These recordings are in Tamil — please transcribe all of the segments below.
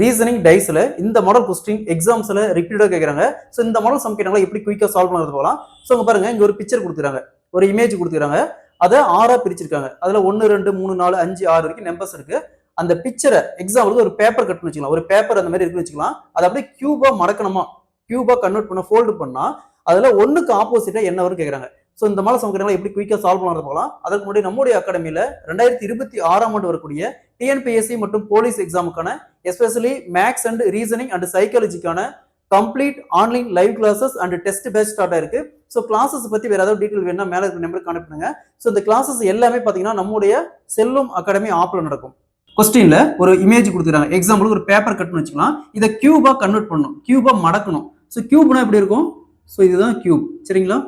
ரீசனிங் டைஸ்ல இந்த மாடல் கொஸ்டின் எக்ஸாம்ஸ்ல ரிப்பீட்டடா கேக்குறாங்க. சோ இந்த மாடல் சம் கேட்டாங்களா எப்படி குயிக்கா சால்வ் பண்றது போலாம். சோ இங்க பாருங்க, இங்க ஒரு பிக்சர் கொடுத்துறாங்க, ஒரு இமேஜ் கொடுத்துறாங்க. அதை 6ஆ பிரிச்சிருக்காங்க. அதுல 1 2 3 4 5 6 வரைக்கும் நம்பர்ஸ் இருக்கு. அந்த பிக்சரை எக்ஸாம்பிளுக்கு ஒரு பேப்பர் கட் பண்ணி வச்சுக்கலாம். ஒரு பேப்பர் அந்த மாதிரி இருக்குன்னு வச்சுக்கலாம். அதை அப்படியே கியூபா மடக்கணுமா, கியூபா கன்வெர்ட் பண்ண ஃபோல்டு பண்ணா அதுல ஒண்ணுக்கு ஆப்போசிட்டா என்ன வரும் கேக்குறாங்க. சோ இந்த மாதிரி சம் கேட்டாங்களா எப்படி குயிக்கா சால்வ் பண்றது போலாம். அதுக்கு முன்னாடி நம்முடைய அகாடமியில 2026ஆம் ஆண்டு வரக்கூடிய டிஎன்பிஎஸ்சி மற்றும் போலீஸ் எக்ஸாமுக்கான especially maths and reasoning and சைக்காலஜிக்கான complete online live classes and test batch start ஆயிருக்கு. ஸோ கிளாஸஸ் பத்தி வேற ஏதாவது டீடைல் வேணும்னா மேல இருக்க நம்பருக்கு கான்டெக்ட் பண்ணுங்க. ஸோ இந்த கிளாஸஸ் எல்லாமே பாத்தீங்கன்னா நம்முடைய செல்வம் அகாடமி ஆப்ல நடக்கும். கொஸ்டின்ல ஒரு இமேஜ் கொடுத்துருக்காங்க. எக்ஸாம்பிளுக்கு ஒரு பேப்பர் கட்னு வச்சுக்கலாம். இதை கியூபா கன்வெர்ட் பண்ணணும், கியூபா மடக்கணும். ஸோ கியூப்னா எப்படி இருக்கும்? ஸோ இதுதான் கியூப், சரிங்களா?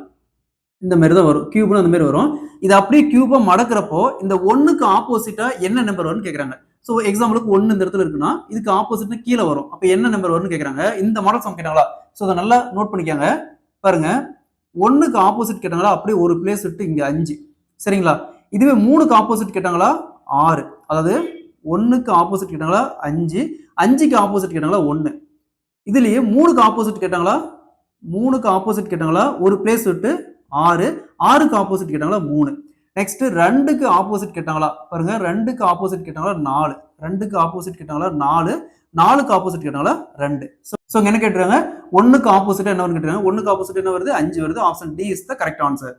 இந்த மாதிரி தான் வரும். கியூப்னு அந்த மாதிரி வரும். இது அப்படியே கியூபா மடக்கிறப்போ இந்த ஒன்னுக்கு ஆப்போசிட்டா என்ன நம்பர் வரும்னு கேக்குறாங்க. சோ எக்ஸாம்பிளுக்கு 1 இந்த இடத்துல இருக்குன்னா இதுக்கு ஆப்போசிட்னா கீழே வரும். அப்ப என்ன நம்பர் வரும்னு கேக்குறாங்க. இந்த மாடல் சம் கேட்டாங்களா? சோ அதை நல்லா நோட் பண்ணிக்கங்க. பாருங்க, 1க்கு ஆப்போசிட் கேட்டாங்களா அப்படியே ஒரு பிளேஸ் விட்டு இங்க 5, சரிங்களா? இதுவே 3க்கு ஆப்போசிட் கேட்டாங்களா 6. அதாவது 1க்கு ஆப்போசிட் கேட்டாங்களா 5, 5க்கு ஆப்போசிட் கேட்டாங்களா 1. இதுலயே 3க்கு ஆப்போசிட் கேட்டாங்களா 3க்கு ஆப்போசிட் கேட்டாங்களா ஒரு பிளேஸ் விட்டு 6, 6க்கு ஆப்போசிட் கேட்டாங்களா 3. நெக்ஸ்ட் 2க்கு ஆப்போசிட் கேட்டாங்களா பாருங்க, 2க்கு ஆப்போசிட் கேட்டாங்களா 4, 2க்கு ஆப்போசிட் கேட்டாங்களா 4, 4க்கு ஆப்போசிட் கேட்டாங்களா 2. சோ என்ன கேட்றாங்க? 1க்கு ஆப்போசிட் என்ன வருது கேட்றாங்க. 1க்கு ஆப்போசிட் என்ன வருது? 5 வருது. Option D is the correct answer.